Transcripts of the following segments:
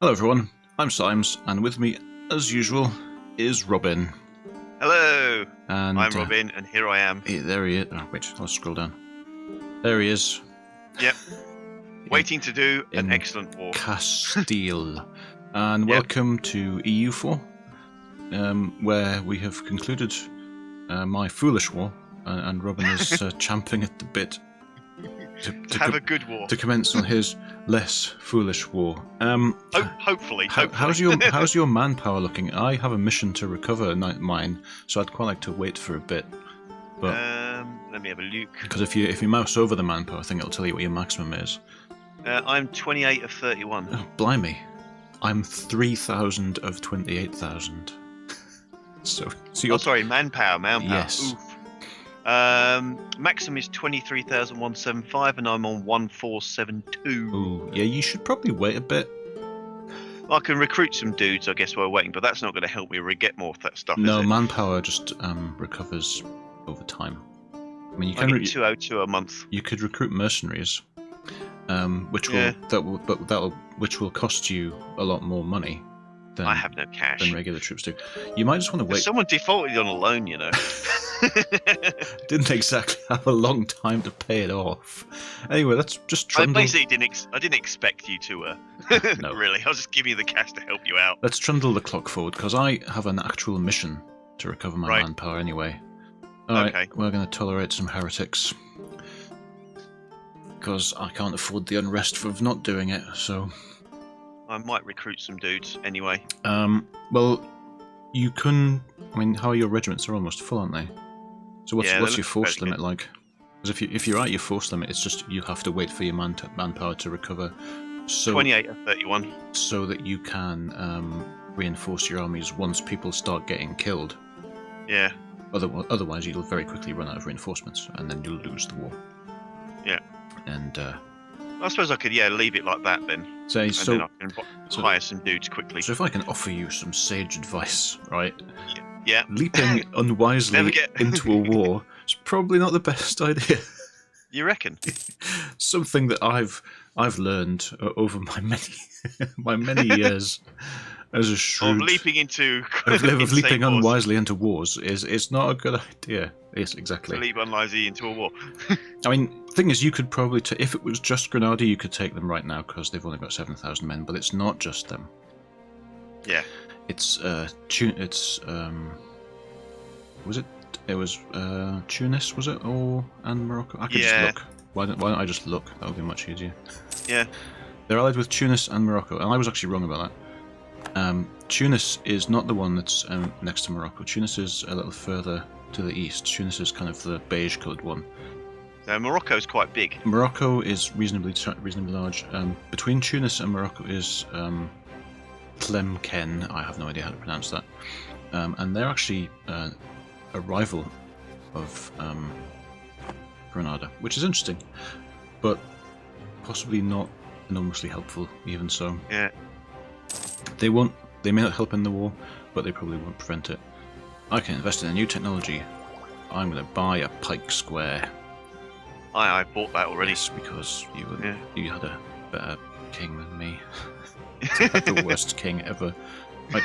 Hello everyone, I'm Symes, and with me, as usual, is Robin. Hello, And I'm Robin, and here I am. There he is. Oh, wait, I'll scroll down. There he is. Yep. Waiting to do an excellent war. Castile. And welcome to EU4, where we have concluded my foolish war, and Robin is champing at the bit to have a good war. To commence on his less foolish war. Hopefully. How's your manpower looking? I have a mission to recover mine, so I'd quite like to wait for a bit. But let me have a look. Because if you mouse over the manpower thing, it'll tell you what your maximum is. I'm 28 of 31. Oh, blimey, I'm 3,000 of 28,000. so you're... sorry, manpower. Yes. Oof. Maximum is 23,175, and I'm on 1472. Ooh, yeah, you should probably wait a bit. I can recruit some dudes, I guess, while waiting, but that's not going to help me get more of that stuff. No, is it? manpower just recovers over time. I mean, you can get 202 a month. You could recruit mercenaries, which will cost you a lot more money. I have no cash. Than regular troops do. You might just want to wait. Someone defaulted on a loan, you know. Didn't exactly have a long time to pay it off. Anyway, let's just trundle. I basically didn't expect you to. No, really. I was just giving you the cash to help you out. Let's trundle the clock forward because I have an actual mission to recover my manpower anyway. All right, we're going to tolerate some heretics because I can't afford the unrest of not doing it. So I might recruit some dudes anyway. Well, you can. I mean, how are your regiments? They're almost full, aren't they? So what's your force limit like? Because if you're at your force limit, it's just you have to wait for your manpower to recover. So 28 or 31. So that you can reinforce your armies once people start getting killed. Yeah. Otherwise, you'll very quickly run out of reinforcements, and then you'll lose the war. Yeah. And I suppose I could leave it like that then. Then I can hire some dudes quickly. So if I can offer you some sage advice, right? Yeah. Leaping unwisely into a war is probably not the best idea. You reckon? Something that I've learned over my many years as a shrewd of leaping unwisely into wars is not a good idea. Yes, exactly. To leap unwisely into a war. I mean, thing is, you could probably if it was just Granada, you could take them right now because they've only got 7,000 men. But it's not just them. Yeah. It's was it? It was Tunis, was it, and Morocco? I could just look. Why don't I just look? That would be much easier. Yeah. They're allied with Tunis and Morocco, and I was actually wrong about that. Tunis is not the one that's next to Morocco. Tunis is a little further to the east. Tunis is kind of the beige-coloured one. Morocco's quite big. Morocco is reasonably large. Between Tunis and Morocco is Tlemcen. I have no idea how to pronounce that. And they're actually a rival of Granada, which is interesting, but possibly not enormously helpful. Even so, yeah, they may not help in the war, but they probably won't prevent it. I can invest in a new technology. I'm going to buy a pike square. I bought that already. Yes, because you had a better king than me. The worst king ever.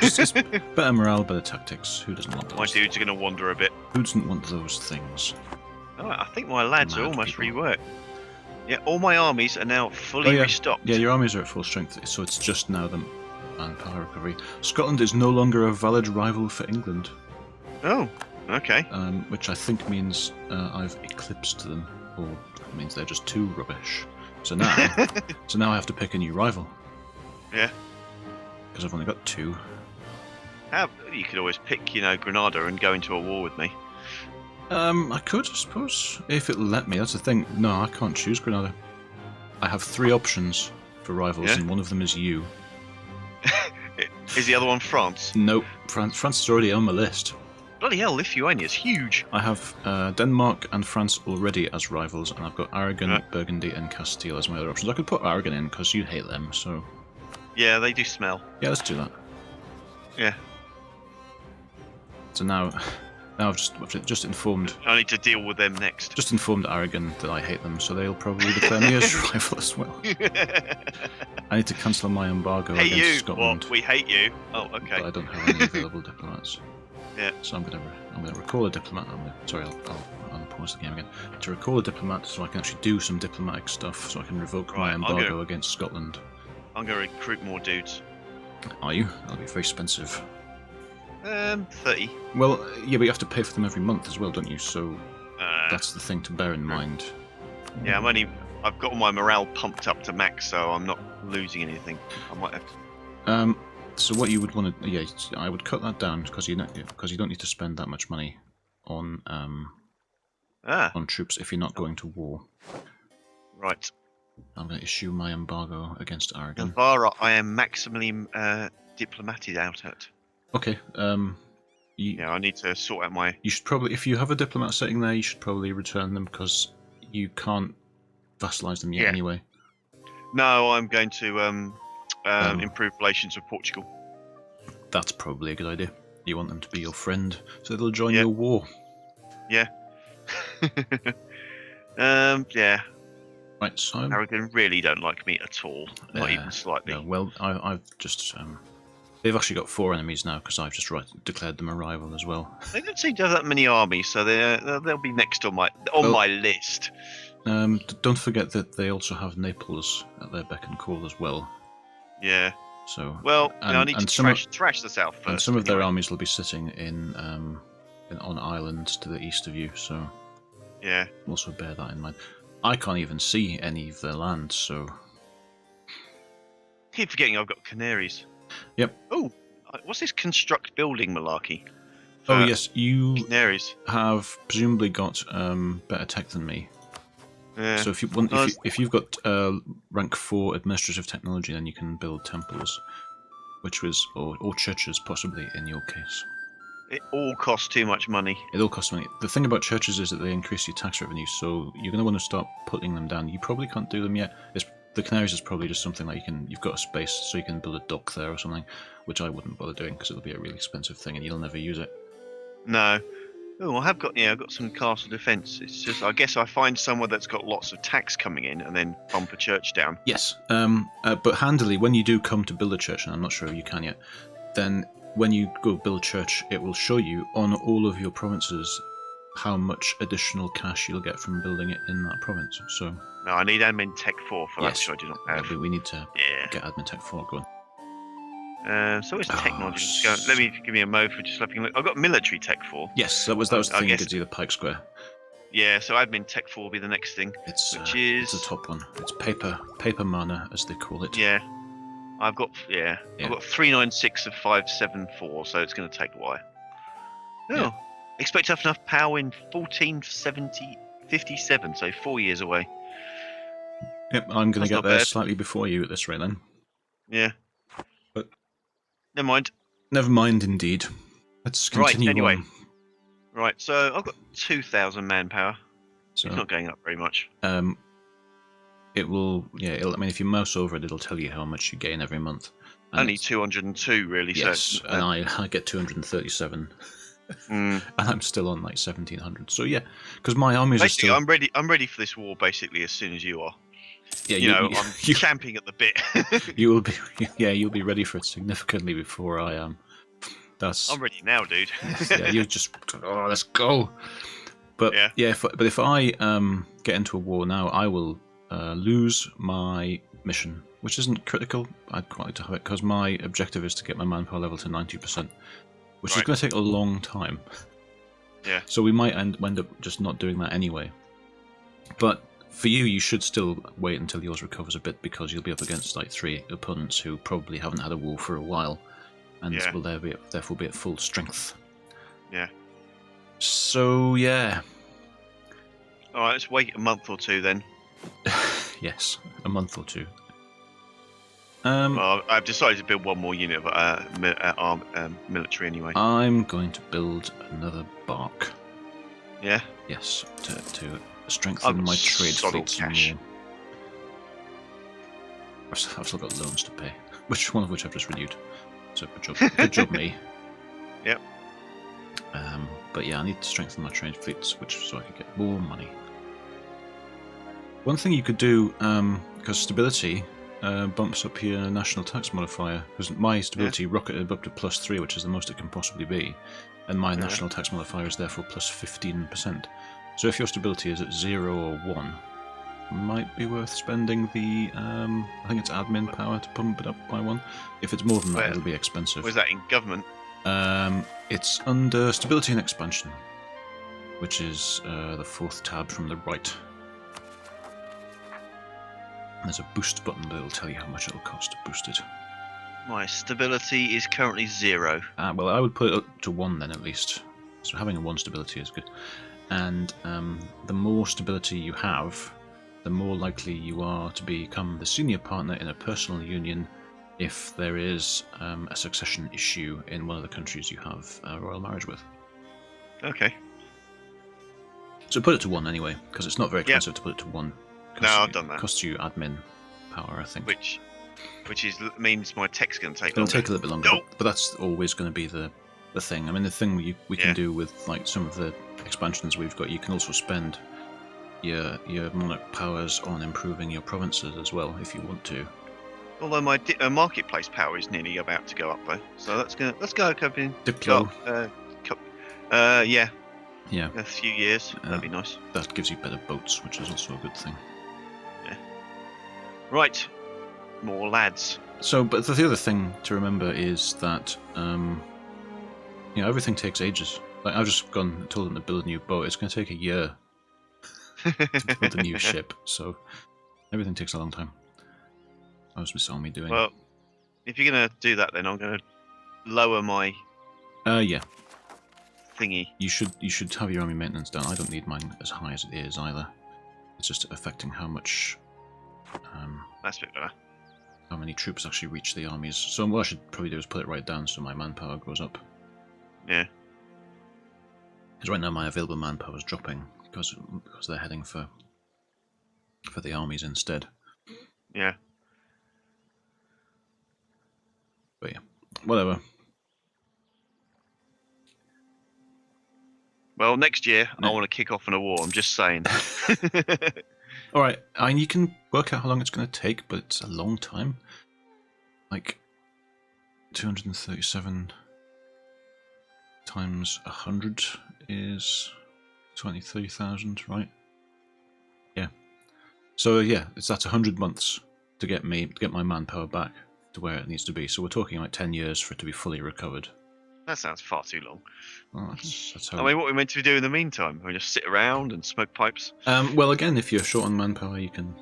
Just better morale, better tactics. Who doesn't want those? My dudes are going to wander a bit. Who doesn't want those things? Oh, I think my lads are almost reworked. Yeah, all my armies are now fully restocked. Yeah, your armies are at full strength, so it's just now the manpower recovery. Scotland is no longer a valid rival for England. Oh, okay. Which I think means I've eclipsed them, or it means they're just too rubbish. So now, I have to pick a new rival. Yeah. Because I've only got 2. You could always pick, Granada and go into a war with me. I could, I suppose, if it'll let me. That's the thing. No, I can't choose Granada. I have 3 options for rivals, and one of them is you. Is the other one France? Nope, France is already on my list. Bloody hell, Lithuania's huge. I have Denmark and France already as rivals, and I've got Aragon, Burgundy, and Castile as my other options. I could put Aragon in because you hate them, so. Yeah, they do smell. Yeah, let's do that. Yeah. So now, Now I've just informed I need to deal with them next. just informed Aragon that I hate them, so they'll probably declare me as rival as well. I need to cancel my embargo Hate against you. Scotland. What? We hate you. Oh, But okay. I don't have any available diplomats. Yeah. So I'm gonna recall a diplomat. Sorry, I'll pause the game again to recall a diplomat, so I can actually do some diplomatic stuff, so I can revoke my Right, embargo against Scotland. I'm gonna recruit more dudes. Are you? That'll be very expensive. 30. Well, yeah, but you have to pay for them every month as well, don't you? So that's the thing to bear in true. mind. Yeah, I've got my morale pumped up to max, so I'm not losing anything. I might have to... So what you would want to, yeah, I would cut that down because you don't need to spend that much money on troops if you're not going to war. Right. I'm going to issue my embargo against Aragon. Navarra, I am maximally diplomated out at. Okay. Yeah, I need to sort out my... You should probably, if you have a diplomat sitting there, you should probably return them because you can't vassalize them yet anyway. No, I'm going to improve relations with Portugal. That's probably a good idea. You want them to be your friend, so they'll join your war. Yeah. Yeah. Right, so Aragon really don't like me at all, not even slightly. No, well, I've just they've actually got 4 enemies now because I've just declared them a rival as well. They don't seem to have that many armies, so they'll be next on my list. Don't forget that they also have Naples at their beck and call as well. Yeah. So well, I need to trash the south first. And some of their armies will be sitting on islands to the east of you. So yeah, also bear that in mind. I can't even see any of their land, so keep forgetting I've got Canaries. Yep. Oh, what's this construct building malarkey? Oh yes, you Canaries have presumably got better tech than me. Yeah. So if you've got rank 4 administrative technology, then you can build temples, or churches possibly in your case. It all costs too much money. It all costs money. The thing about churches is that they increase your tax revenue, so you're going to want to start putting them down. You probably can't do them yet. The Canaries is probably just something like you've got a space, so you can build a dock there or something, which I wouldn't bother doing because it'll be a really expensive thing and you'll never use it. No. Oh, I've got some castle defence. It's just, I guess I find somewhere that's got lots of tax coming in and then bump a church down. Yes, but handily, when you do come to build a church, and I'm not sure if you can yet, then when you go build a church, it will show you on all of your provinces how much additional cash you'll get from building it in that province. So no, I need admin tech 4 for that, so I do not have. Yeah, we need to get admin tech 4 going. So it's technology. Give me a mo for just having a look. I've got military tech 4. Yes, that was the thing you could see the pike square. Yeah, so admin tech 4 will be the next thing. It's the top one. It's paper mana, as they call it. Yeah. I've got 396 of 574, so it's going to take a while. Oh, yeah. Expect to have enough power in 1457, so 4 years away. Yep, I'm going to get there slightly before you at this rate then. Yeah. But never mind. Never mind, indeed. Let's continue. Right, anyway. On. Right, so I've got 2,000 manpower. So it's not going up very much. It will, I mean, if you mouse over it, it'll tell you how much you gain every month. And only 202, really. Yes, so and I get 237. And I'm still on like 1,700. So yeah, because my armies basically, are still... I'm ready for this war basically as soon as you are. Yeah, I'm champing at the bit. you'll be ready for it significantly before I am. I'm ready now, dude. Yeah, you're just let's go. But if I get into a war now, I will lose my mission, which isn't critical. I'd quite like to have it because my objective is to get my manpower level to 90%, which is going to take a long time. Yeah. So we might end up just not doing that anyway. But for you should still wait until yours recovers a bit because you'll be up against like 3 opponents who probably haven't had a war for a while, and will therefore be at full strength. Yeah. So yeah. All right, let's wait a month or two then. Yes, a month or two. Well, I've decided to build one more unit of military anyway. I'm going to build another bark. Yeah? Yes, to strengthen my trade fleet some more. I've still got loans to pay, one of which I've just renewed. So good job me. Yep. But yeah, I need to strengthen my trade fleets, so I could get more money. One thing you could do, because stability bumps up your national tax modifier, because my stability rocketed up to +3, which is the most it can possibly be, and my national tax modifier is therefore +15%. So if your stability is at 0 or 1, it might be worth spending the, I think it's admin power to pump it up by 1. If it's more than that, it'll be expensive. Where's that in government? It's under stability and expansion, which is the 4th tab from the right. There's a boost button that'll tell you how much it'll cost to boost it. My stability is currently 0. Well, I would put it up to 1 then at least. So having a 1 stability is good. And the more stability you have, the more likely you are to become the senior partner in a personal union if there is a succession issue in one of the countries you have a royal marriage with. Okay. So put it to 1 anyway, because it's not very expensive to put it to 1. No, I've done that. Costs you admin power, I think. Which means my tech's going to take It'll longer. take a little bit longer, but that's always going to be the thing. I mean, the thing we can do with like some of the expansions we've got, you can also spend your monarch powers on improving your provinces as well, if you want to. Although my marketplace power is nearly about to go up though, so let's go coping. Diplo. Yeah. Yeah. A few years. That'd be nice. That gives you better boats, which is also a good thing. Yeah. Right. More lads. So, but the other thing to remember is that, everything takes ages. Like, I've just told them to build a new boat. It's going to take a year to build a new ship, so everything takes a long time. How's Miss Army doing? Well, if you're going to do that, then I'm going to lower my yeah. thingy. You should have your army maintenance down. I don't need mine as high as it is either. It's just affecting how much. That's a bit better. How many troops actually reach the armies. So what I should probably do is put it right down so my manpower goes up. Yeah. Because right now my available manpower is dropping because they're heading for the armies instead. Yeah. But yeah, whatever. Well, next year I want to kick off in a war. I'm just saying. All right, and you can work out how long it's going to take, but it's a long time. Like 237 times 100 is 23,000, right? Yeah. So yeah, that's 100 months to get my manpower back to where it needs to be. So we're talking like 10 years for it to be fully recovered. That sounds far too long. Well, that's how I mean, what are we meant to do in the meantime? We just sit around and smoke pipes? Well, again, if you're short on manpower, you can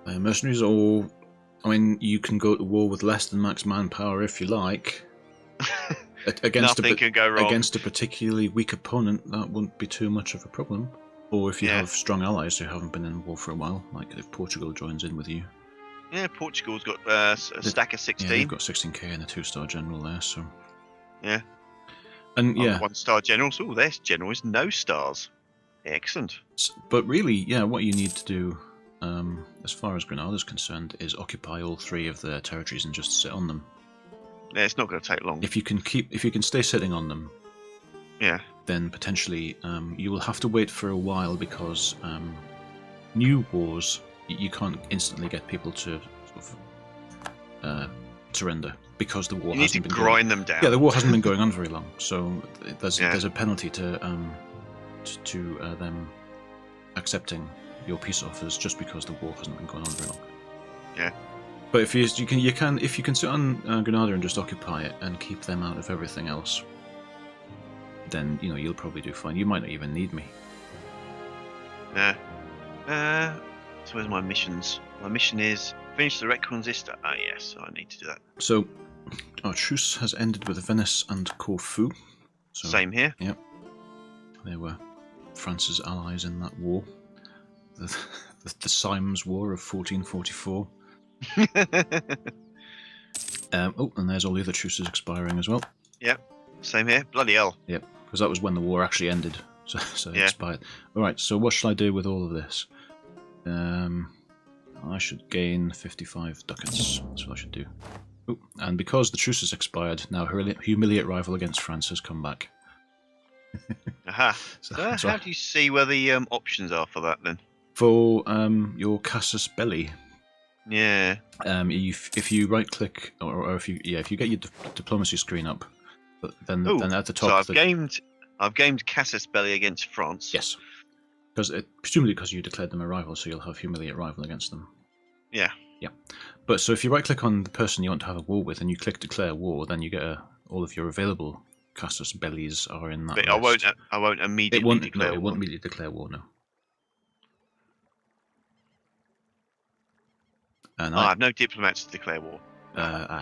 mercenaries, or I mean, you can go to war with less than max manpower if you like. Nothing can go wrong. Against a particularly weak opponent, that wouldn't be too much of a problem. Or if you have strong allies who haven't been in war for a while, like if Portugal joins in with you. Yeah, Portugal's got a stack of 16. Yeah, they've got 16k and a 2-star general there, so. Yeah. And yeah. 1-star generals. Oh, their general is no stars. Excellent. But really, yeah, what you need to do, as far as Granada's concerned, is occupy all 3 of their territories and just sit on them. Yeah, it's not going to take long. If you can stay sitting on them, yeah, then potentially you will have to wait for a while because new wars, you can't instantly get people to sort of surrender because the war hasn't been grind them down. Yeah, the war hasn't been going on very long, so there's a penalty to them accepting your peace offers just because the war hasn't been going on very long. Yeah. But if you can sit on Granada and just occupy it and keep them out of everything else, then you'll probably do fine. You might not even need me. Yeah. So where's my missions? My mission is finish the Reconquista. Ah, yes, I need to do that. So our truce has ended with Venice and Corfu. So, same here. Yep. They were France's allies in that war, the Symes War of 1444. And there's all the other truces expiring as well. Yep, same here. Bloody hell. Yep, because that was when the war actually ended, so it expired. Alright, so what should I do with all of this? I should gain 55 ducats. That's what I should do. Ooh, and because the truce has expired, now humiliate rival against France has come back. Aha. So How do you see where the options are for that then? For your Casus Belli, Yeah. if you right click or if you get your diplomacy screen up, then at the top. So I've gamed Casus Belli against France. Yes, presumably because you declared them a rival, so you'll have humiliate rival against them. Yeah. Yeah, but so if you right click on the person you want to have a war with and you click declare war, then you get all of your available Casus Bellis are in that But list. I won't immediately declare war. It won't immediately declare war, no. And I have no diplomats to declare war.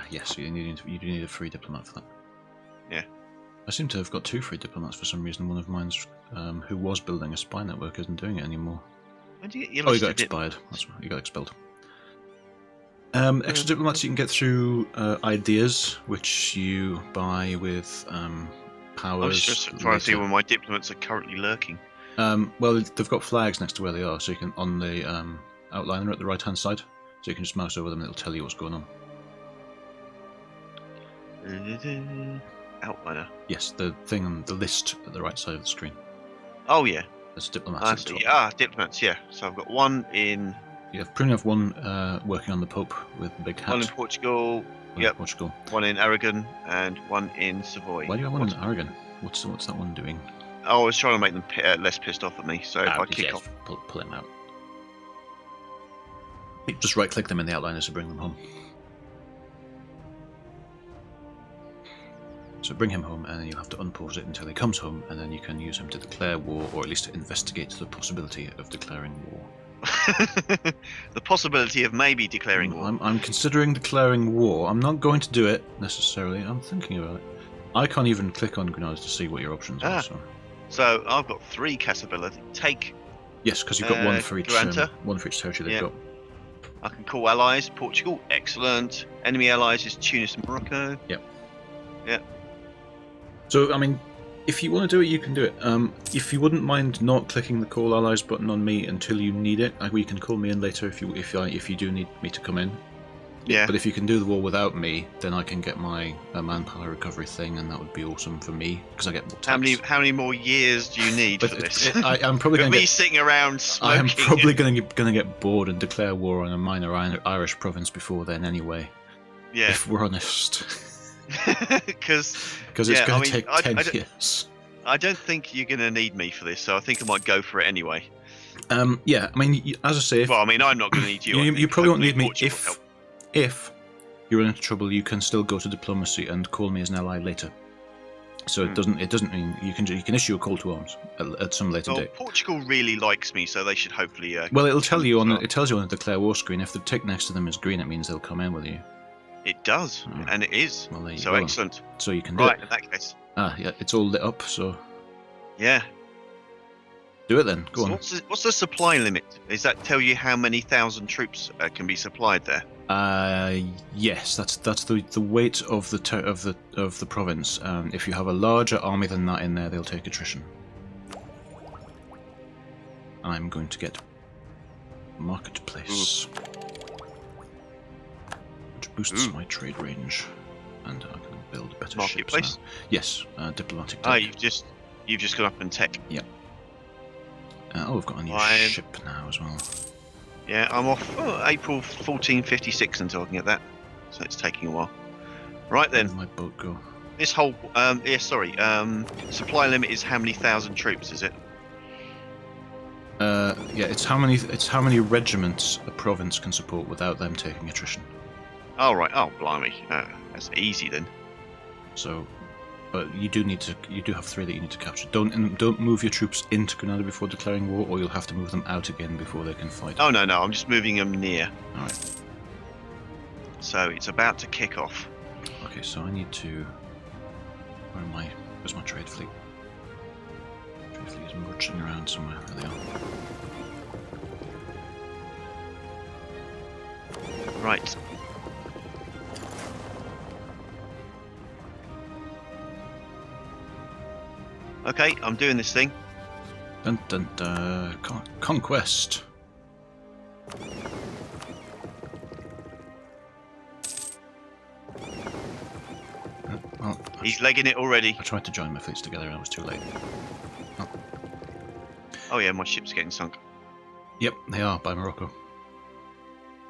Yes, you do need a free diplomat for that. Yeah. I seem to have got 2 free diplomats for some reason. One of mine's who was building a spy network isn't doing it anymore. When do you get your he got expired. That's right, he got expelled. Extra diplomats you can get through ideas, which you buy with powers. I'm just trying to see where my diplomats are currently lurking. Well, they've got flags next to where they are, so you can on the outliner at the right-hand side, so you can just mouse over them and it'll tell you what's going on. Outliner. Yes, the thing on the list at the right side of the screen. Oh yeah. There's diplomats. Diplomats. Yeah. So I've got one in. You have pretty enough one working on the Pope with the big hat. One in Portugal. Yep. Portugal. One in Aragon and one in Savoy. Why do you have one in Aragon? What's that one doing? Oh, I was trying to make them less pissed off at me. So if I kick off, pull him out. Just right-click them in the outliner to bring them home. So bring him home, and then you'll have to unpause it until he comes home, and then you can use him to declare war, or at least to investigate the possibility of declaring war. The possibility of maybe declaring war. I'm considering declaring war. I'm not going to do it necessarily. I'm thinking about it. I can't even click on Grenada to see what your options are. So I've got 3 capability. Take. Yes, because you've got one for each territory they've got. I can call allies. Portugal, excellent. Enemy allies is Tunis and Morocco. Yep. Yep. So I mean, if you want to do it, you can do it. If you wouldn't mind not clicking the call allies button on me until you need it, you can call me in later if you do need me to come in. Yeah. But if you can do the war without me, then I can get my manpower recovery thing, and that would be awesome for me because I get more tax. How many more years do you need for this? I'm probably going to sitting around smoking. I'm probably going to get bored and declare war on a minor Irish province before then anyway. Yeah. If we're honest. Because it's going to take 10 years. I don't think you're going to need me for this, so I think I might go for it anyway. Yeah, I mean, as I say... I'm not going to need you. You probably won't need me if you're in trouble. You can still go to diplomacy and call me as an ally later. So it doesn't mean you can issue a call to arms at some later date. Portugal really likes me, so they should hopefully. Well, it tells you on the declare war screen. If the tick next to them is green, it means they'll come in with you. It does, and it is. Well, so excellent. So you can do it. In that case. Yeah, it's all lit up. So. Yeah. Do it then. Go on. What's the supply limit? Does that tell you how many thousand troops can be supplied there? Yes, that's the weight of the province. If you have a larger army than that in there, they'll take attrition. I'm going to get marketplace, which boosts my trade range, and I can build better marketplace. Ships now. Yes, diplomatic. Tech. You've just gone up in tech. Yep. We've got a new ship now as well. Yeah, I'm off April 1456 until I can get that, so it's taking a while. Right then. Where did my boat go? This whole supply limit is how many thousand troops? Is it? Yeah, it's how many regiments a province can support without them taking attrition. Oh right. Oh blimey, that's easy then. So. But you do have 3 that you need to capture. Don't move your troops into Grenada before declaring war, or you'll have to move them out again before they can fight. Oh no, I'm just moving them near. All right. So it's about to kick off. Okay, so I need to. Where's my trade fleet? Trade fleet is marching around somewhere. There they are. Right. Okay, I'm doing this thing. Dun dun dun. Conquest. He's legging it already. I tried to join my fleets together and I was too late. Oh yeah, my ship's getting sunk. Yep, they are by Morocco.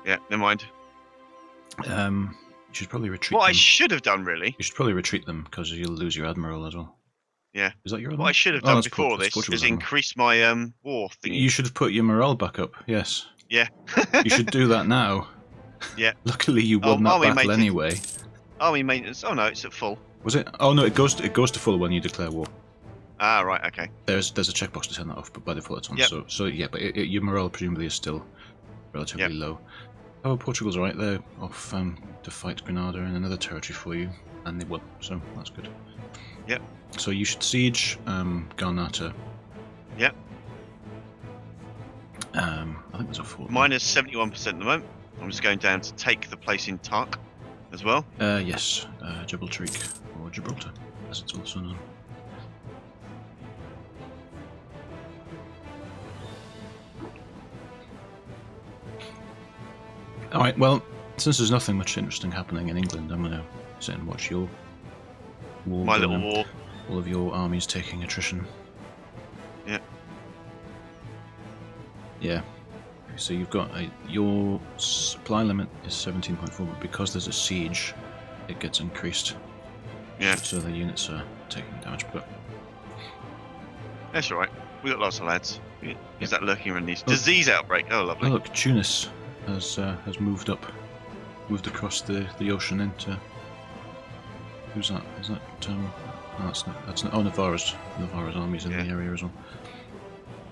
Yeah, never mind. You should probably retreat What them. I should have done, really. You should probably retreat them because you'll lose your admiral as well. Yeah. Is that your admiral? What I should have done before this is increase my war thingy. You should have put your morale back up. Yes. Yeah. You should do that now. Yeah. Luckily, you won that battle anyway. Army maintenance. Oh no, it's at full. Was it? Oh no, it goes to full when you declare war. Ah, right. Okay. There's a checkbox to turn that off, but by default it's on. Yep. So yeah, but your morale presumably is still relatively low. Oh, Portugal's right there off to fight Granada in another territory for you, and they won. So that's good. Yep. So you should siege Garnata. Yep. I think there's a fort. Minus 71% at the moment. I'm just going down to take the place in Tark as well. Yes, Jebel Tariq or Gibraltar, as it's also known. Alright, well, since there's nothing much interesting happening in England, I'm going to sit and watch your war. My little war. All of your armies taking attrition. Yeah. Yeah. So you've got your supply limit is 17.4, but because there's a siege, it gets increased. Yeah. So the units are taking damage, but that's alright. We got lots of lads. Is that lurking around these disease outbreak? Oh, lovely. Oh, look, Tunis has moved across the ocean into. Who's that? Is that? No, that's not. Oh, Navarra's army's in the area as well.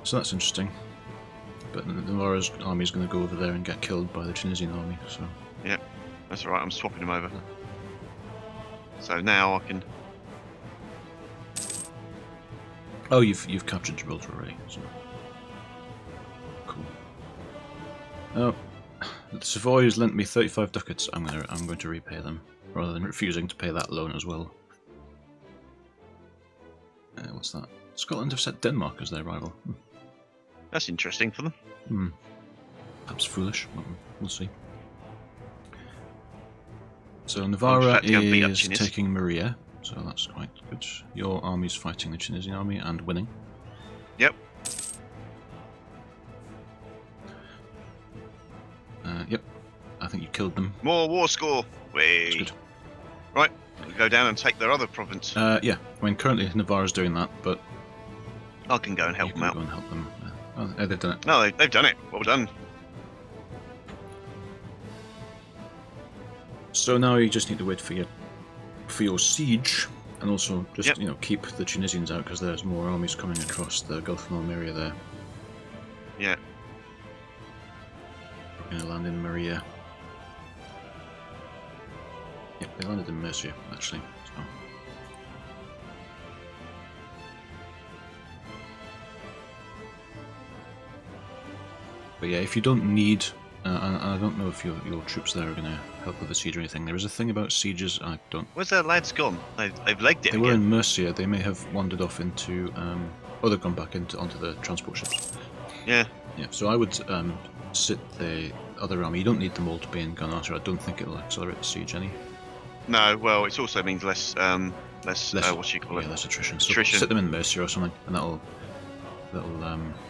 So that's interesting. But Navarra's army is going to go over there and get killed by the Tunisian army. So. Yeah, that's alright. I'm swapping them over. So now I can. Oh, you've captured Gibraltar already. So. Cool. Oh, the Savoys lent me 35 ducats. I'm going to repay them rather than refusing to pay that loan as well. What's that? Scotland have set Denmark as their rival. That's interesting for them. Perhaps foolish. We'll see. So Navarra is taking Maria, so that's quite good. Your army's fighting the Tunisian army and winning. Yep. Yep. I think you killed them. More war score. Good. Right. We'll go down and take their other province. Yeah. I mean, currently Navarra's doing that, but I can go and help them out. Go and help them. Oh, they've done it. No, they've done it. Well done. So now you just need to wait for your siege, and also just keep the Tunisians out because there's more armies coming across the Gulf of Almeria there. Yeah. We're going to land in Maria. Yep, they landed in Murcia actually. So. But yeah, if you don't need, and I don't know if your troops there are going to help with the siege or anything. There is a thing about sieges. I don't. Where's their lads gone? They've legged it. They were in Murcia. They may have wandered off into. Oh, they've gone back onto the transport ships. Yeah. Yeah. So I would sit the other army. You don't need them all to be in Granada. I don't think it'll accelerate the siege any. No. Well, it also means less what you call it? Yeah, less attrition. So sit them in Murcia or something, and that'll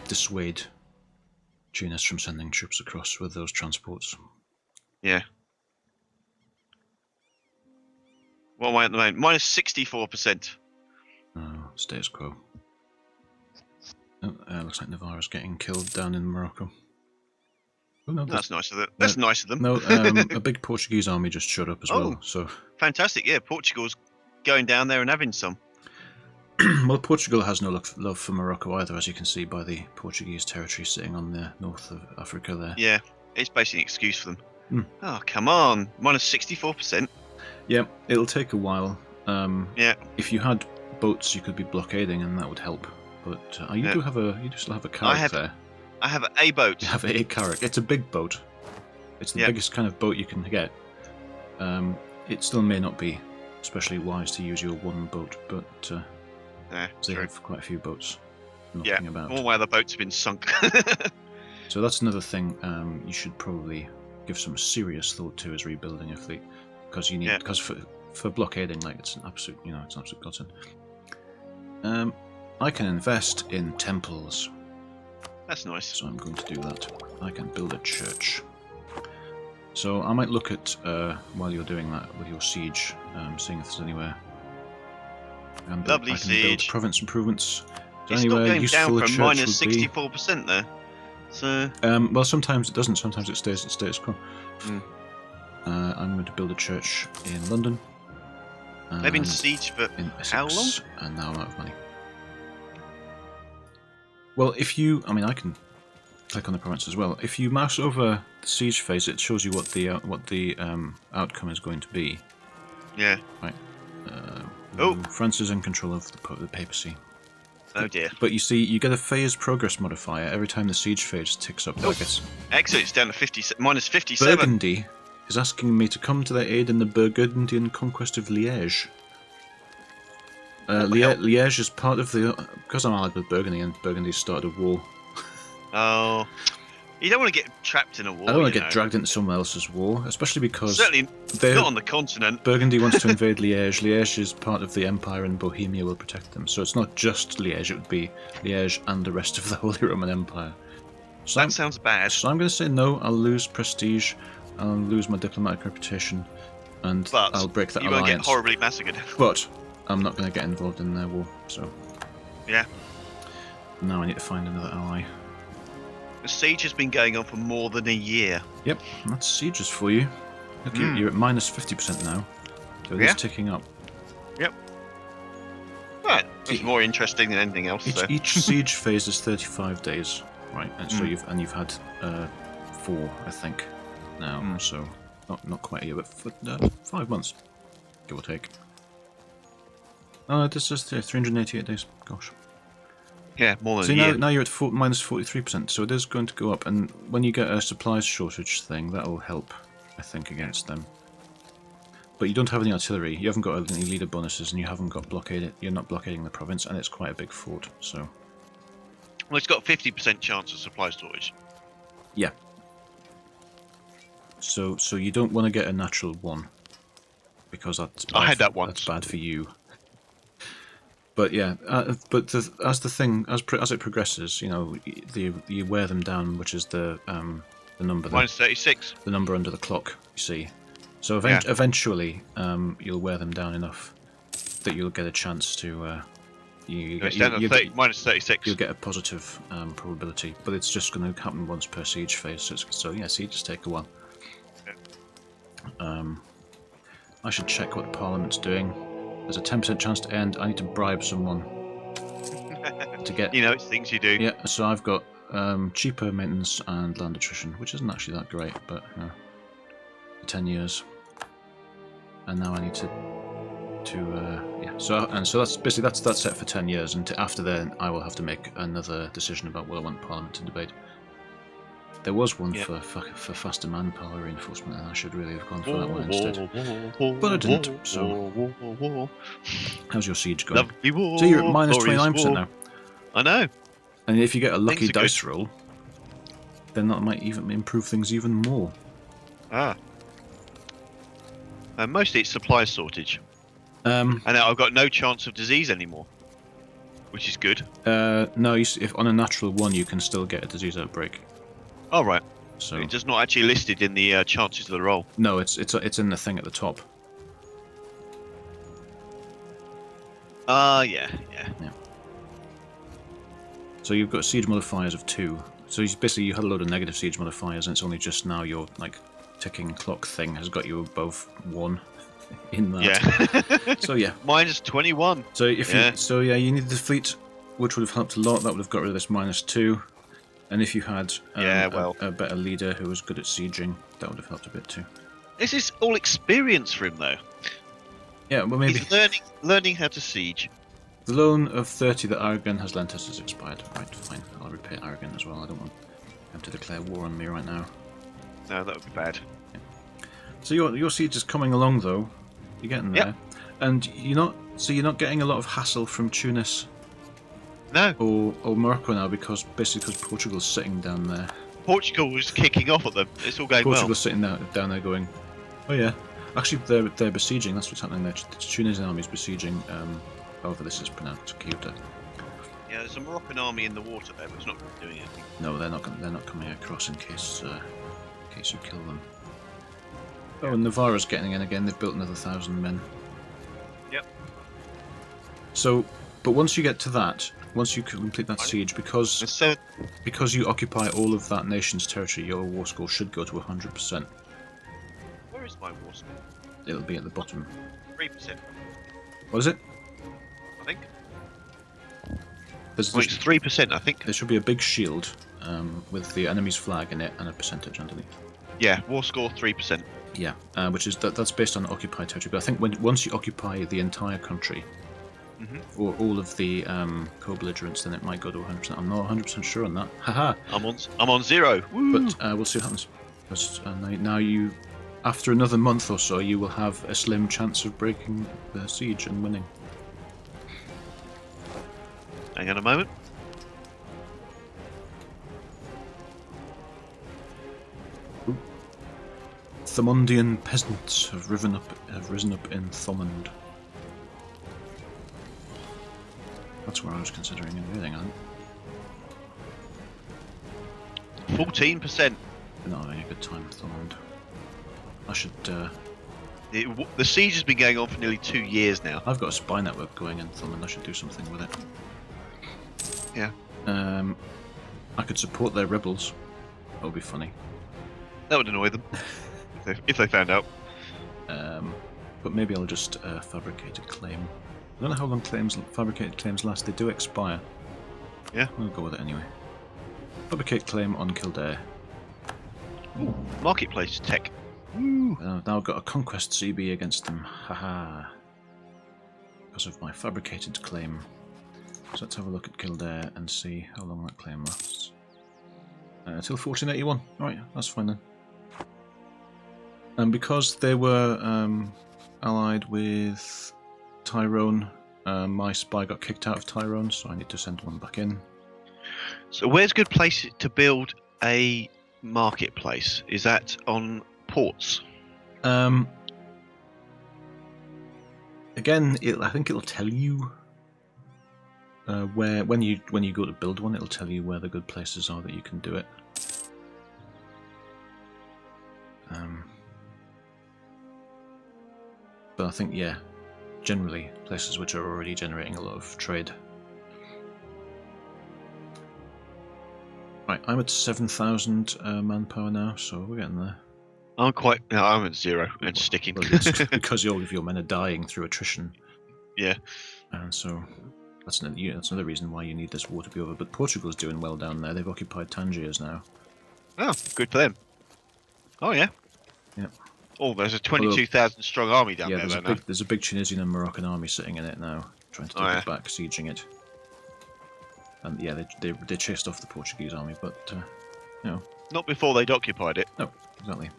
dissuade Tunis from sending troops across with those transports. Yeah. What am I at the moment? Minus 64%. Oh, status quo. Oh, looks like Navarra's getting killed down in Morocco. Oh, no, that's nice of them. That's nice of them. No, a big Portuguese army just showed up as well. So fantastic! Yeah, Portugal's going down there and having some. Well, Portugal has no love for Morocco either, as you can see by the Portuguese territory sitting on the north of Africa there. Yeah, it's basically an excuse for them. Oh, come on. Minus 64%. Yeah, it'll take a while. Yeah. If you had boats, you could be blockading, and that would help. But you do still have a carrack there. I have a boat. You have a carrack. It's a big boat. It's the biggest kind of boat you can get. It still may not be especially wise to use your one boat, but they have quite a few boats knocking about. All my other boats have been sunk. So that's another thing you should probably give some serious thought to, is rebuilding a fleet, because you need because for for blockading, like it's an absolute, it's an absolute godsend. I can invest in temples. That's nice. So I'm going to do that. I can build a church. So I might look at, while you're doing that with your siege, seeing if there's anywhere. Lovely I can siege. build province improvements. It's Anywhere not going useful down from a church minus would be. 64% there. So. Well, sometimes it doesn't. Sometimes it stays at status quo. Mm. I'm going to build a church in London. They've been siege for in Essex, how long? And now I'm out of money. Well, if you, I can click on the province as well. If you mouse over the siege phase, it shows you what the outcome is going to be. Yeah. Right. Oh. France is in control of the papacy. Oh dear. But you see, you get a phase progress modifier every time the siege phase ticks up. Oh. I guess. Excellent. It's down to minus 57. Burgundy is asking me to come to their aid in the Burgundian conquest of Liège. Liège is part of the... Because I'm allied with Burgundy, and Burgundy started a war. Oh. You don't want to get trapped in a war. I don't want to get dragged into someone else's war, especially because... Certainly not on the continent. Burgundy wants to invade Liège. Liège is part of the Empire, and Bohemia will protect them. So it's not just Liège, it would be Liège and the rest of the Holy Roman Empire. So that sounds bad. So I'm going to say no, I'll lose prestige, I'll lose my diplomatic reputation, and I'll break that alliance. You won't get horribly massacred. But I'm not going to get involved in their war, so... Yeah. Now I need to find another ally. The siege has been going on for more than a year. Yep, that's sieges for you. Look, you're at minus 50% now. So it is ticking up. Yep. Right, it's more interesting than anything else. Each siege phase is 35 days, right? And so you've had 4, I think, now. So not quite a year, but 5 months, give or take. This is 388 days. Gosh. Yeah, more than a year. See, now you're at minus 43%, so it is going to go up. And when you get a supplies shortage thing, that'll help, I think, against them. But you don't have any artillery, you haven't got any leader bonuses, and you haven't got blockade. You're not blockading the province, and it's quite a big fort. So. Well, it's got 50% chance of supply storage. Yeah. So you don't want to get a natural 1, because that's bad. I had that once. That's bad for you. But yeah, as it progresses, you wear them down, which is the number. Minus 36. The number under the clock, you see. So eventually, you'll wear them down enough that you'll get a chance to. Minus 36. You'll get a positive probability, but it's just going to happen once per siege phase. So yeah, sieges take a while. Yeah. I should check what the Parliament's doing. There's a 10% chance to end. I need to bribe someone to get... it's things you do. Yeah, so I've got cheaper maintenance and land attrition, which isn't actually that great, but 10 years. And now I need to So that's basically that's set for 10 years, and after then I will have to make another decision about what I want Parliament to debate. There was one for faster manpower reinforcement, and I should really have gone for that one instead. But I didn't, so... How's your siege going? So you're at minus 29% now. I know. And if you get a lucky dice roll, then that might even improve things even more. Mostly it's supply shortage. And now I've got no chance of disease anymore, which is good. No, if on a natural 1 you can still get a disease outbreak. Oh right. So it's just not actually listed in the chances of the roll. No, it's in the thing at the top. Yeah. So you've got siege modifiers of 2. So basically you had a load of negative siege modifiers, and it's only just now your ticking clock thing has got you above 1 in that. Yeah. So yeah. Minus 21. So you needed the fleet, which would have helped a lot. That would have got rid of this minus 2. And if you had a better leader who was good at sieging, that would have helped a bit too. This is all experience for him, though. Yeah, well maybe. He's learning how to siege. The loan of 30 that Aragon has lent us has expired. Right, fine. I'll repay Aragon as well. I don't want him to declare war on me right now. No, that would be bad. Yeah. So your siege is coming along though. You're getting there, and you're not getting a lot of hassle from Tunis. No. Or Morocco now, because Portugal's sitting down there. Portugal was kicking off at them. It's all going Portugal's sitting down there going, oh yeah, Actually, they're besieging. That's what's happening there. The Tunisian army is besieging. However, this is pronounced Ceuta. Yeah, there's a Moroccan army in the water there, but it's not really doing anything. No, they're not. They're not coming across in case you kill them. Oh, and Navarra's getting in again. They've built another 1,000 men. Yep. So, but once you get to that, once you complete that siege, because you occupy all of that nation's territory, your war score should go to 100%. Where is my war score? It'll be at the bottom. 3%. What is it? I think. There's, Well, it's 3%, I think. there should be a big shield with the enemy's flag in it and a percentage underneath. Yeah, war score 3%. Yeah, which is that's based on occupied territory. But I think once you occupy the entire country, or all of the co-belligerents, then it might go to 100%. I'm not 100% sure on that. Haha. I'm on 0. Woo! But we'll see what happens. Because now you, after another month or so, you will have a slim chance of breaking the siege and winning. Hang on a moment. Thomondian peasants have risen up in Thomond. That's where I was considering invading, I think. 14%. Not having a good time with Thomond. I should. The siege has been going on for nearly 2 years now. I've got a spy network going in Thomond. I should do something with it. Yeah. I could support their rebels. That would be funny. That would annoy them if they found out. But maybe I'll just fabricate a claim. I don't know how long fabricated claims last. They do expire. Yeah. We'll go with it anyway. Fabricate claim on Kildare. Ooh, marketplace tech. Now I've got a conquest CB against them. Haha. Because of my fabricated claim. So let's have a look at Kildare and see how long that claim lasts. Till 1481. Alright, that's fine then. And because they were allied with Tyrone, my spy got kicked out of Tyrone, so I need to send one back in. So where's a good place to build a marketplace? Is that on ports? Again, I think it'll tell you where when you go to build one, it'll tell you where the good places are that you can do it. But I think, yeah, generally places which are already generating a lot of trade. Right, I'm at 7,000 manpower now, so we're getting there. I'm at 0 and sticking. Well, it's because all of your men are dying through attrition. Yeah. And so that's another reason why you need this war to be over. But Portugal's doing well down there. They've occupied Tangiers now. Oh, good for them. Oh, yeah. Yep. Oh, there's a 22,000 strong army down there. There's a big Tunisian and Moroccan army sitting in it now, trying to take it back, sieging it. And yeah, they chased off the Portuguese army, but you know. Not before they'd occupied it. No, exactly.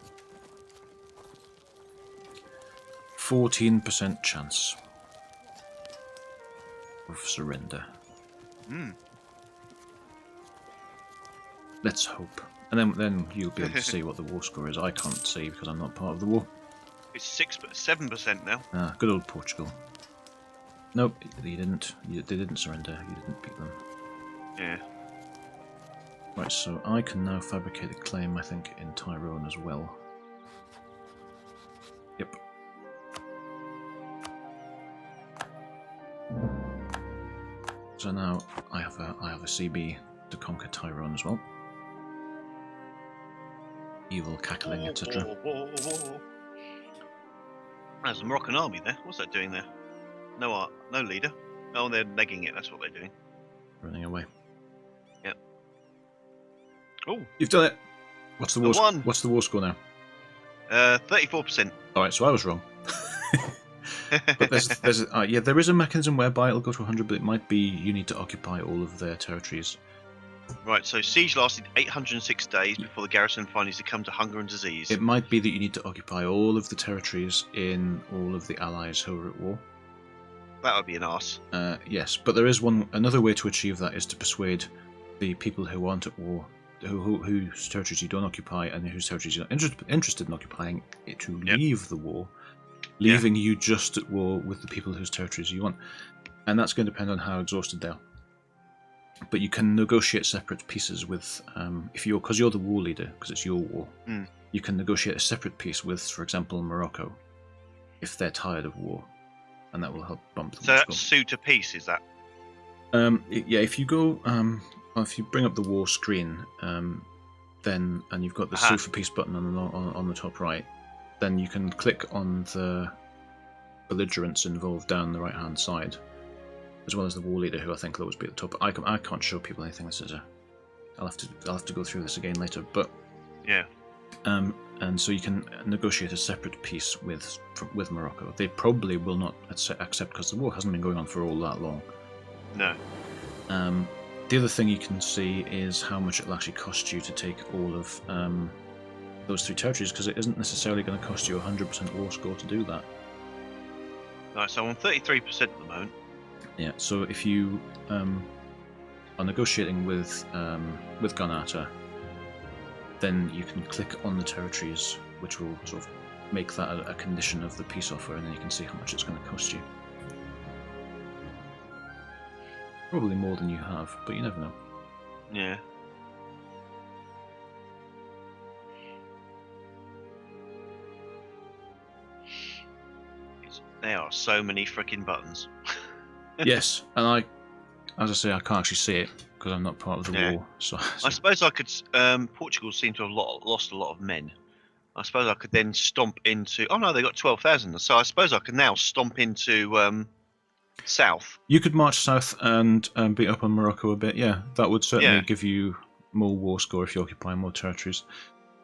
14% chance of surrender. Let's hope. And then you'll be able to see what the war score is. I can't see because I'm not part of the war. It's 7% now. Ah, good old Portugal. Nope, they didn't. They didn't surrender. You didn't beat them. Yeah. Right, so I can now fabricate a claim, I think, in Tyrone as well. Yep. So now I have a CB to conquer Tyrone as well. Evil cackling, etc. There's a Moroccan army there. What's that doing there? No leader. Oh, they're negging it. That's what they're doing. Running away. Yep. Oh, you've done it. What's the war? Won. What's the war score now? 34%. All right, so I was wrong. But there is a mechanism whereby it'll go to 100, but it might be you need to occupy all of their territories. Right, so siege lasted 806 days before the garrison finally succumbed to hunger and disease. It might be that you need to occupy all of the territories in all of the allies who are at war. That would be an arse. Yes, but there is another way to achieve that is to persuade the people who aren't at war, whose territories you don't occupy and whose territories you're not interested in occupying, to leave the war leaving you just at war with the people whose territories you want. And that's going to depend on how exhausted they are. But you can negotiate separate pieces with, because you're the war leader, because it's your war. You can negotiate a separate peace with, for example, Morocco, if they're tired of war, and that will help bump the war score. So that's suit a peace, is that? If you go, if you bring up the war screen, then and you've got the sue for peace button on the top right, then you can click on the belligerents involved down the right hand side, as well as the war leader, who I think will always be at the top. I can't show people anything. This is I'll have to go through this again later, but yeah. And so you can negotiate a separate peace with Morocco. They probably will not accept because the war hasn't been going on for all that long. No. The other thing you can see is how much it'll actually cost you to take all of those 3 territories, because it isn't necessarily going to cost you 100% war score to do that. Right, so I'm on 33% at the moment. Yeah, so if you are negotiating with Ghanata, then you can click on the territories, which will sort of make that a condition of the peace offer, and then you can see how much it's going to cost you. Probably more than you have, but you never know. Yeah. There are so many freaking buttons. Yes, and as I say, I can't actually see it because I'm not part of the war. So I suppose I could. Portugal seem to have lost a lot of men. I suppose I could then stomp into. Oh no, they got 12,000. So I suppose I could now stomp into south. You could march south and beat up on Morocco a bit. Yeah, that would certainly give you more war score if you occupy more territories.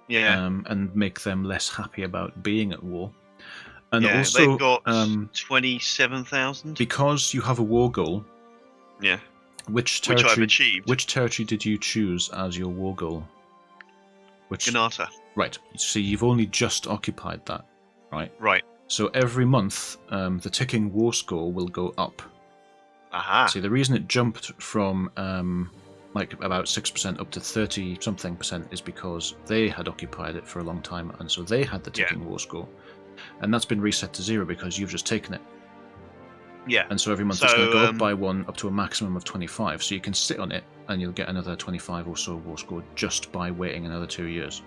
Yeah. And make them less happy about being at war. And yeah, also, they've got 27,000. Because you have a war goal. Yeah. Which I've achieved. Which territory did you choose as your war goal? Ghanata. Right. So you've only just occupied that, right? Right. So every month, the ticking war score will go up. Aha. See, the reason it jumped from like about 6% up to 30-something% is because they had occupied it for a long time, and so they had the ticking war score. And that's been reset to 0 because you've just taken it. Yeah. And so every month it's going to go up by 1 up to a maximum of 25. So you can sit on it and you'll get another 25 or so war score just by waiting another 2 years.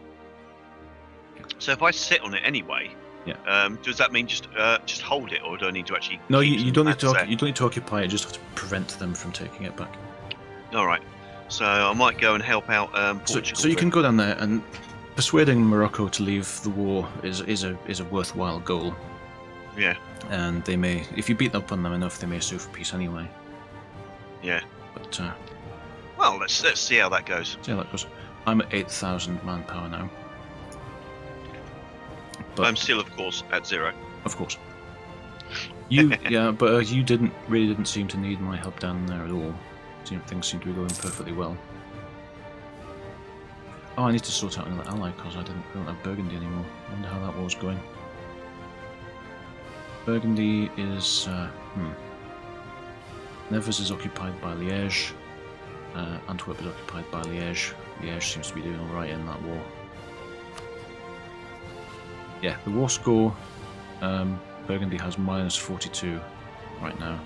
So if I sit on it anyway, does that mean just hold it, or do I need to actually? No, you don't need to. You don't need to occupy it. You just have to prevent them from taking it back. All right. So I might go and help out Portugal. So you can go down there, and persuading Morocco to leave the war is a worthwhile goal. Yeah. And they may, if you beat up on them enough, they may sue for peace anyway. Yeah. But well, let's see how that goes. See how that goes. I'm at 8,000 manpower now. But I'm still, of course, at 0. Of course. You, but you didn't seem to need my help down there at all. Things seem to be going perfectly well. Oh, I need to sort out another ally because I don't have Burgundy anymore. I wonder how that war's going. Burgundy is Nevers is occupied by Liège. Antwerp is occupied by Liège. Liège seems to be doing alright in that war. Yeah, the war score, Burgundy has -42 right now.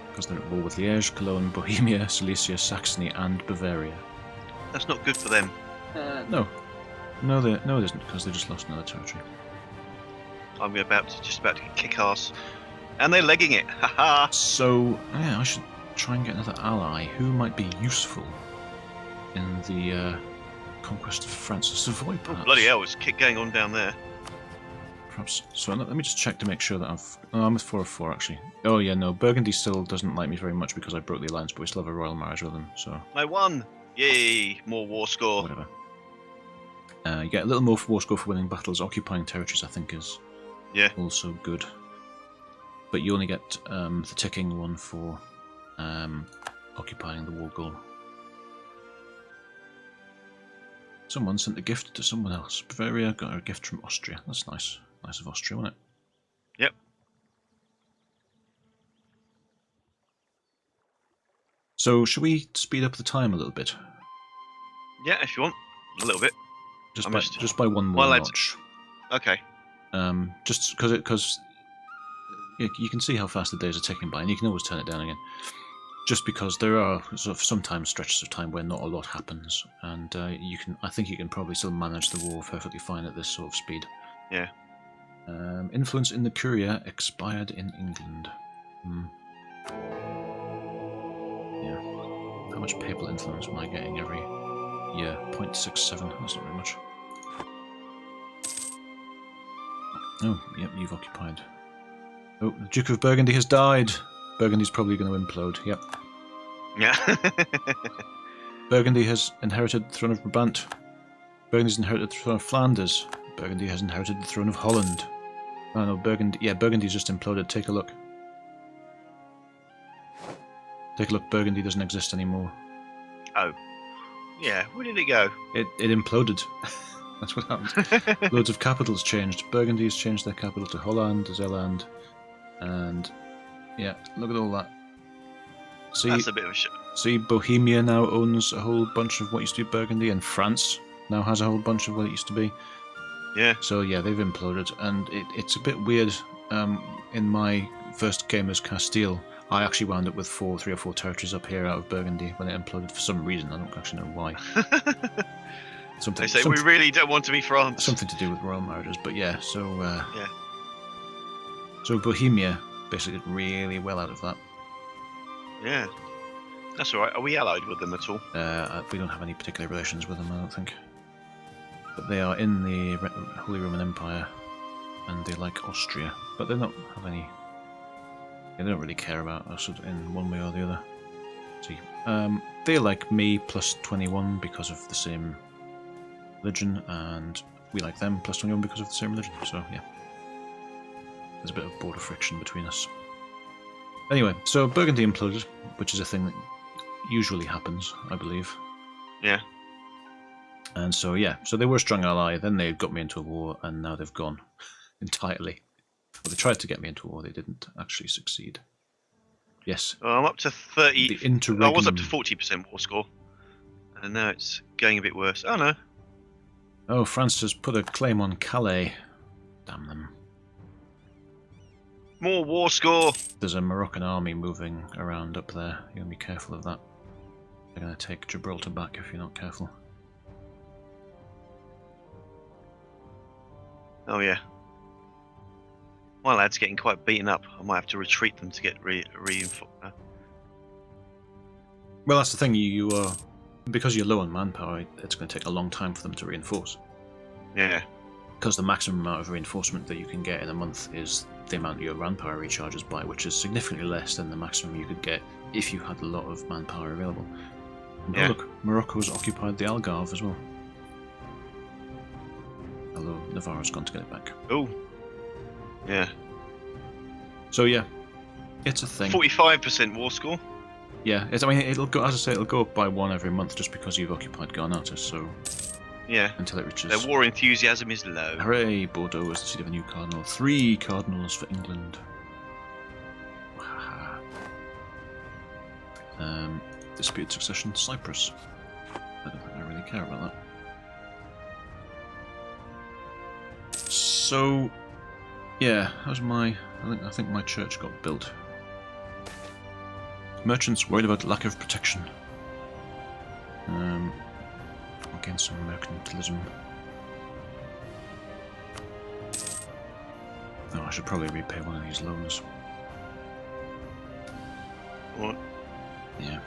Because they're at war with Liège, Cologne, Bohemia, Silesia, Saxony, and Bavaria. That's not good for them. No. No, it isn't, because they just lost another territory. I'm just about to kick ass. And they're legging it. Haha. So, yeah, I should try and get another ally who might be useful in the conquest of France. Savoy, perhaps. Oh, bloody hell, it's going on down there. Perhaps. So let me just check to make sure that I'm with 4 of 4 actually. Oh yeah, no, Burgundy still doesn't like me very much because I broke the alliance, but we still have a royal marriage with them, so... I won! Yay! More war score. Whatever. You get a little more war score for winning battles. Occupying territories, I think, is also good. But you only get the ticking one for occupying the war goal. Someone sent a gift to someone else. Bavaria got a gift from Austria. That's nice. Nice of Austria, wasn't it? Yep. So, should we speed up the time a little bit? Yeah, if you want. A little bit. Just by one more notch. Okay. Just because you can see how fast the days are ticking by, and you can always turn it down again. Just because there are sort of sometimes stretches of time where not a lot happens, and I think you can probably still manage the war perfectly fine at this sort of speed. Yeah. Influence in the Curia expired in England. Yeah. How much papal influence am I getting every year? 0.67. That's not very much. Oh, yep, you've occupied. Oh, the Duke of Burgundy has died. Burgundy's probably going to implode. Yep. Yeah. Burgundy has inherited the throne of Brabant. Burgundy's inherited the throne of Flanders. Burgundy has inherited the throne of Holland. Oh no, Burgundy. Yeah, Burgundy's just imploded. Take a look. Take a look. Burgundy doesn't exist anymore. Oh. Yeah. Where did it go? It imploded. That's what happened. Loads of capitals changed. Burgundy's changed their capital to Holland, Zeeland, and yeah, look at all that. See, That's a bit of a shit. See, Bohemia now owns a whole bunch of what used to be Burgundy, and France now has a whole bunch of what it used to be. Yeah. So yeah, they've imploded, and it's a bit weird. In my first game as Castile, I actually wound up with 3 or 4 territories up here out of Burgundy when it imploded for some reason. I don't actually know why. They say we really don't want to be France. Something to do with royal marriages, but yeah. So yeah. So Bohemia basically did really well out of that. Yeah. That's all right. Are we allied with them at all? We don't have any particular relations with them, I don't think. But they are in the Holy Roman Empire, and they like Austria, but they don't have any. They don't really care about us in one way or the other. See, they like me plus 21 because of the same religion, and we like them plus 21 because of the same religion. So yeah, there's a bit of border friction between us. Anyway, so Burgundy imploded, which is a thing that usually happens, I believe. Yeah. And so yeah, so they were a strong ally. Then they got me into a war, and now they've gone entirely. Well, they tried to get me into a war. They didn't actually succeed. Yes. Well, I'm up to 30. The interregnum. I was up to 40% war score, and now it's going a bit worse. Oh no. Oh, France has put a claim on Calais. Damn them. More war score. There's a Moroccan army moving around up there. You're going to be careful of that. They're going to take Gibraltar back if you're not careful. Oh yeah. My lad's getting quite beaten up. I might have to retreat them to get reinforced. Well, that's the thing. You are, because you're low on manpower, it's going to take a long time for them to reinforce. Yeah. Because the maximum amount of reinforcement that you can get in a month is the amount your manpower recharges by, which is significantly less than the maximum you could get if you had a lot of manpower available. And yeah. Oh look, Morocco's occupied the Algarve as well. Although Navarro's gone to get it back. Oh. Yeah. So yeah, it's a thing. 45% war score. Yeah, I mean, it'll go. As I say, it'll go up by 1 every month just because you've occupied Garnatus. So yeah, until it reaches. Their war enthusiasm is low. Hooray! Bordeaux is the seat of a new cardinal. 3 cardinals for England. Disputed succession, Cyprus. I don't think I really care about that. So, yeah, how's my? I think my church got built. Merchants worried about lack of protection. Against some mercantilism. Oh, I should probably repay one of these loans. What? Yeah.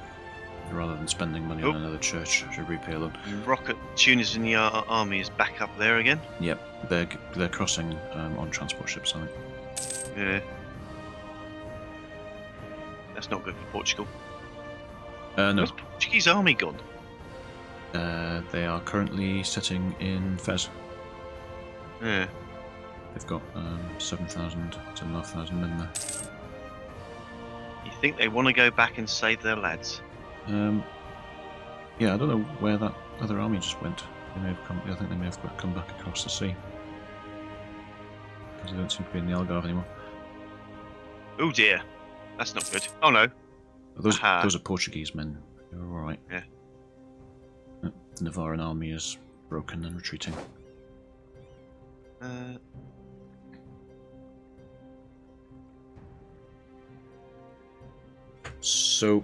Rather than spending money on another church, I should repay a loan. Rocket tuners in the army is back up there again. Yep, they're crossing on transport ships, I think. Yeah. That's not good for Portugal. No. Where's Portuguese army gone? They are currently sitting in Fez. Yeah. They've got 7,500 men there. You think they want to go back and save their lads? Yeah, I don't know where that other army just went. They may have come. I think they may have come back across the sea because they don't seem to be in the Algarve anymore. Oh dear, that's not good. Oh no. Those are Portuguese men. They're all right. Yeah. The Navarran army is broken and retreating. So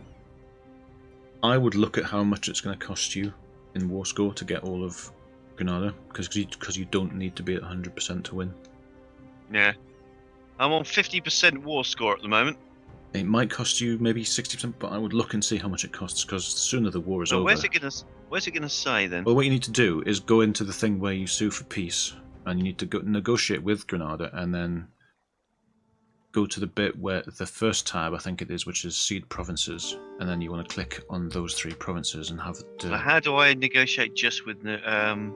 I would look at how much it's going to cost you in war score to get all of Granada, because you don't need to be at 100% to win. Yeah. I'm on 50% war score at the moment. It might cost you maybe 60%, but I would look and see how much it costs, because the sooner the war is over... Where's it gonna say then? Well, what you need to do is go into the thing where you sue for peace, and you need to go negotiate with Granada, and then go to the bit where the first tab, I think it is, which is Seed Provinces, and then you want to click on those 3 provinces and have it... So how do I negotiate just with Granada?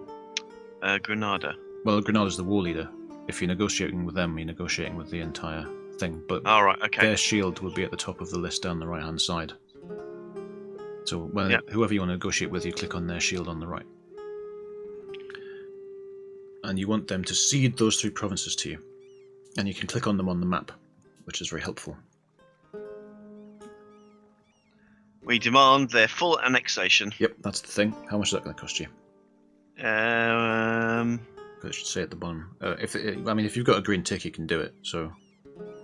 Well, Granada's the war leader. If you're negotiating with them, you're negotiating with the entire thing. But right, okay. Their shield will be at the top of the list down the right-hand side. So whoever you want to negotiate with, you click on their shield on the right. And you want them to cede those 3 provinces to you. And you can click on them on the map, which is very helpful. We demand their full annexation. Yep, that's the thing. How much is that going to cost you? It should say at the bottom. If you've got a green tick, you can do it. So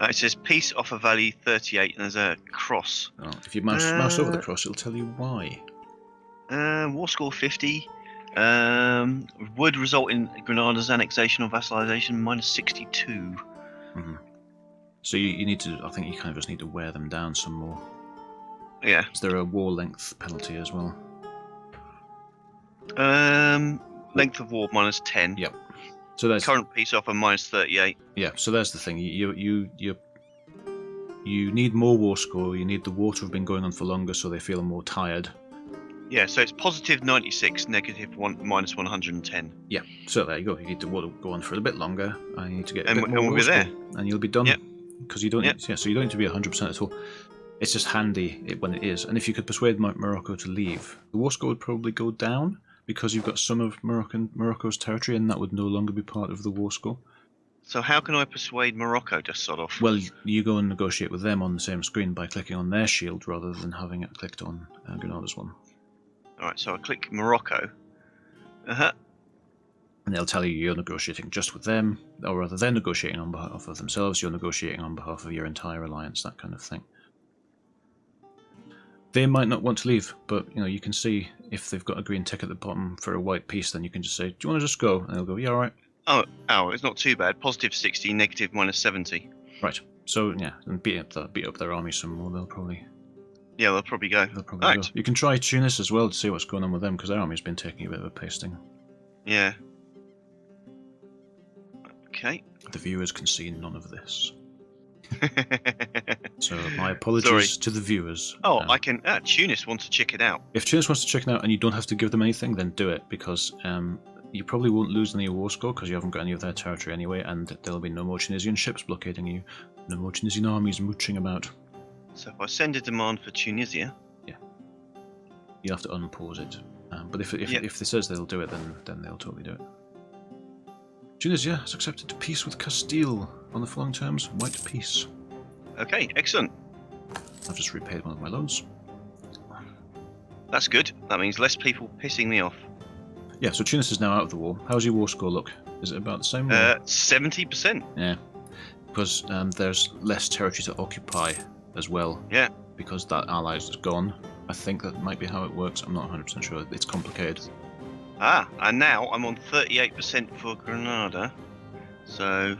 it says peace offer value 38, and there's a cross. Oh, if you mouse over the cross, it'll tell you why. War score 50. Would result in Granada's annexation or vassalization minus 62. Mm-hmm. So you need to. I think you kind of just need to wear them down some more. Yeah. Is there a war length penalty as well? Length of war minus 10. Yep. So there's current peace offer minus 38. Yeah. So there's the thing. You need more war score. You need the war to have been going on for longer, so they feel more tired. Yeah. So it's positive 96, negative minus 110. Yeah. So there you go. You need to go on for a bit longer, and you need to get a bit more we'll war be score, there. and you'll be done. Yep. Because you don't. Yep. So you don't need to be 100% at all. It's just handy when it is. And if you could persuade Morocco to leave, the war score would probably go down, because you've got some of Morocco's territory, and that would no longer be part of the war score. So how can I persuade Morocco to sort of? Well, you go and negotiate with them on the same screen by clicking on their shield rather than having it clicked on Granada's one. Alright, so I click Morocco. Uh-huh. And they'll tell you you're negotiating just with them, or rather they're negotiating on behalf of themselves, you're negotiating on behalf of your entire alliance, that kind of thing. They might not want to leave, but you can see if they've got a green tick at the bottom for a white piece, then you can just say, do you want to just go? And they'll go, yeah, alright. Oh, it's not too bad. Positive 60, negative minus 70. Right. So, yeah, and beat up their army some more, they'll probably... Yeah, they'll probably go. Go. You can try Tunis as well to see what's going on with them, because their army's been taking a bit of a pasting. Yeah. Okay. The viewers can see none of this. So my apologies to the viewers. I can... Tunis wants to check it out. If Tunis wants to check it out and you don't have to give them anything, then do it, because you probably won't lose any war score because you haven't got any of their territory anyway, and there'll be no more Tunisian ships blockading you, no more Tunisian armies mooching about. So if I send a demand for Tunisia... Yeah. You'll have to unpause it. But if it says they'll do it, then they'll totally do it. Tunisia has accepted peace with Castile on the following terms: white peace. Okay, excellent. I've just repaid one of my loans. That's good. That means less people pissing me off. Yeah, so Tunis is now out of the war. How's your war score look? Is it about the same? 70%. Yeah, because there's less territory to occupy as well. Yeah. Because that ally is gone. I think that might be how it works. I'm not 100% sure. It's complicated. And now I'm on 38% for Granada, so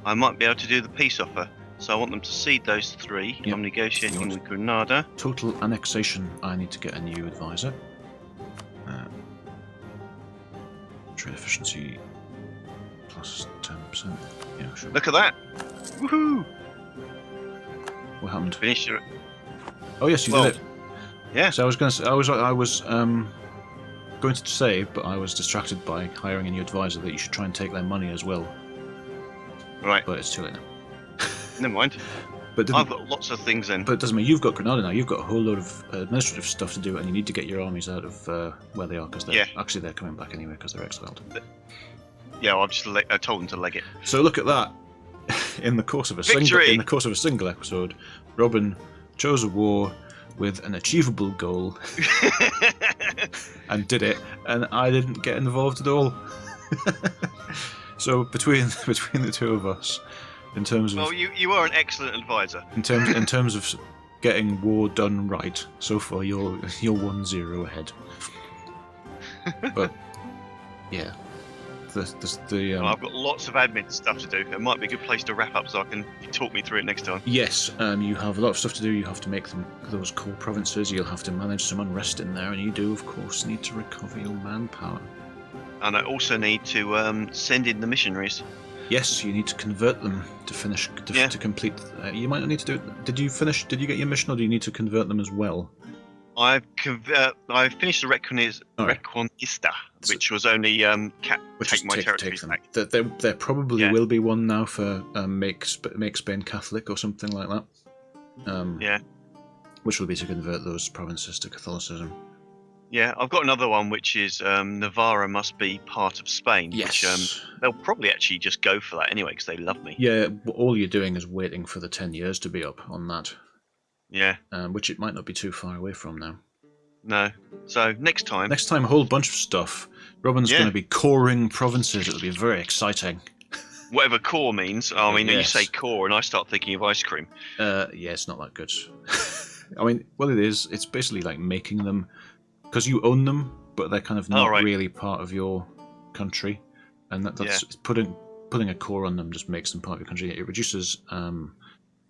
I might be able to do the peace offer. So I want them to cede those 3. Yep. I'm negotiating with Granada. Total annexation. I need to get a new advisor. Trade efficiency plus 10%. Yeah, sure. Look at that! Woohoo! What happened? Finished it. Oh yes, you did it. Yeah. So I was going to say, I was going to say, but I was distracted by hiring a new advisor, that you should try and take their money as well. Right. But it's too late now. Never mind. But I've got lots of things then. But it doesn't mean you've got Granada now. You've got a whole load of administrative stuff to do, and you need to get your armies out of where they are, because they're coming back anyway because they're exiled. Yeah, well, I told them to leg it. So look at that. In the course of a single episode, Robin chose a war with an achievable goal and did it, and I didn't get involved at all. So between the two of us, in terms of... Well, you are an excellent advisor. In terms of getting war done right. So far, you're 1-0 ahead. But yeah, Well, I've got lots of admin stuff to do. It might be a good place to wrap up, so I can talk me through it next time. yes, you have a lot of stuff to do. You have to make those core provinces. You'll have to manage some unrest in there, and you do, of course, need to recover your manpower. And I also need to send in the missionaries. Yes, you need to convert them to finish to complete. You might not need to do it. Did you finish? Did you get your mission, or do you need to convert them as well? I finished the Reconquista, which was only take my territories back. There probably will be one now for make Spain Catholic or something like that. Which will be to convert those provinces to Catholicism. Yeah, I've got another one, which is Navarra must be part of Spain. Yes. Which they'll probably actually just go for that anyway, because they love me. Yeah, all you're doing is waiting for the 10 years to be up on that. Yeah. Which it might not be too far away from now. No. So next time, a whole bunch of stuff. Robin's going to be coring provinces. It'll be very exciting. Whatever core means. I mean, you say core, and I start thinking of ice cream. Yeah, it's not that good. I mean, well, it is. It's basically like making them, because you own them, but they're kind of not really part of your country, and that's putting a core on them just makes them part of your country. It reduces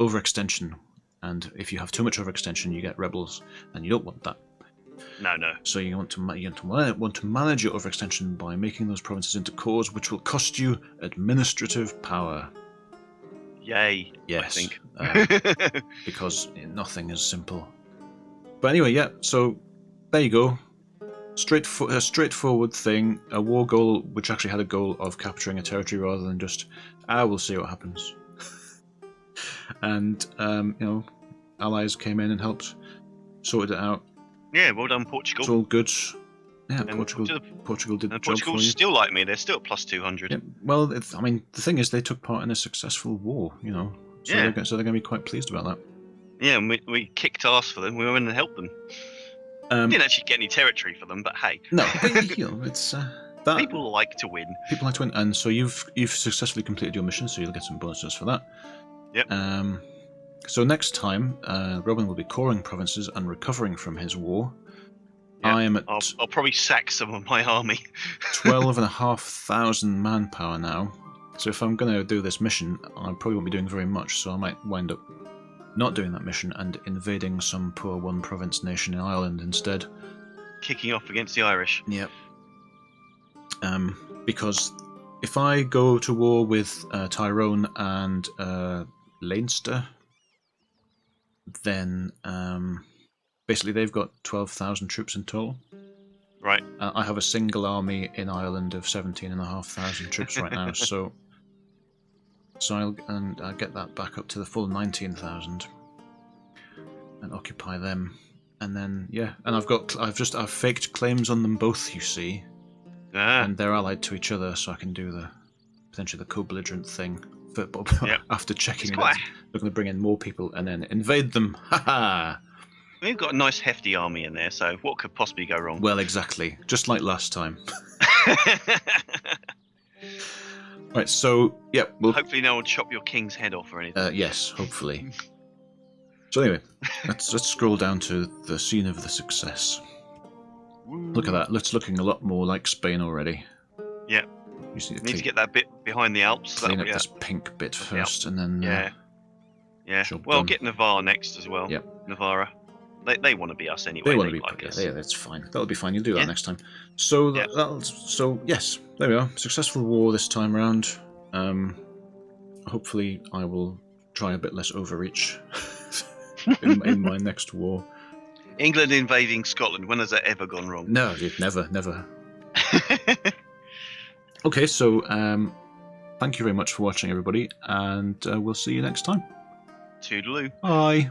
overextension, and if you have too much overextension, you get rebels, and you don't want that. No. So you want to manage your overextension by making those provinces into cores, which will cost you administrative power. Yay! Yes, I think. because nothing is simple. But anyway, yeah. So there you go. A straightforward thing. A war goal, which actually had a goal of capturing a territory rather than just, we'll see what happens. And allies came in and helped sorted it out. Yeah, well done, Portugal. It's all good. Yeah, And Portugal did the job Portugal for you. still like me. They're still at plus 200. Yeah, well, I mean, the thing is, they took part in a successful war, So they're going to be quite pleased about that. Yeah, and we kicked ass for them. We went and helped them. Didn't actually get any territory for them, but hey. No, but, it's that people like to win. People like to win, and so you've successfully completed your mission, so you'll get some bonuses for that. Yep. So next time, Robin will be coring provinces and recovering from his war. Yep. I am at. I'll probably sack some of my army. 12,500 manpower now. So if I'm going to do this mission, I probably won't be doing very much. So I might wind up not doing that mission and invading some poor one province nation in Ireland instead. Kicking off against the Irish. Yep. Because if I go to war with Tyrone and Leinster, then basically they've got 12,000 troops in total. Right. I have a single army in Ireland of 17,500 troops right now, so I'll get that back up to the full 19,000 and occupy them, and then and I've faked claims on them both, you see, and they're allied to each other, so I can do potentially the co-belligerent thing. After checking that we're going to bring in more people and then invade them. Ha! We've got a nice hefty army in there, so what could possibly go wrong? Well, exactly, just like last time. Right, so we'll hopefully no one chop your king's head off or anything. Yes, hopefully. So anyway, let's scroll down to the scene of the success. Look at that. It's looking a lot more like Spain already. Yeah. You need to get that bit behind the Alps. Clean up this pink bit first, and then yeah. Well, get Navarre next as well. Yep. Navarra. They want to be us anyway. They want to be like us. Yeah, that's fine. That'll be fine. You'll do that next time. So yes, there we are. Successful war this time round. Hopefully, I will try a bit less overreach in my next war. England invading Scotland. When has that ever gone wrong? No, never. Okay, so thank you very much for watching, everybody, and we'll see you next time. Toodaloo. Bye.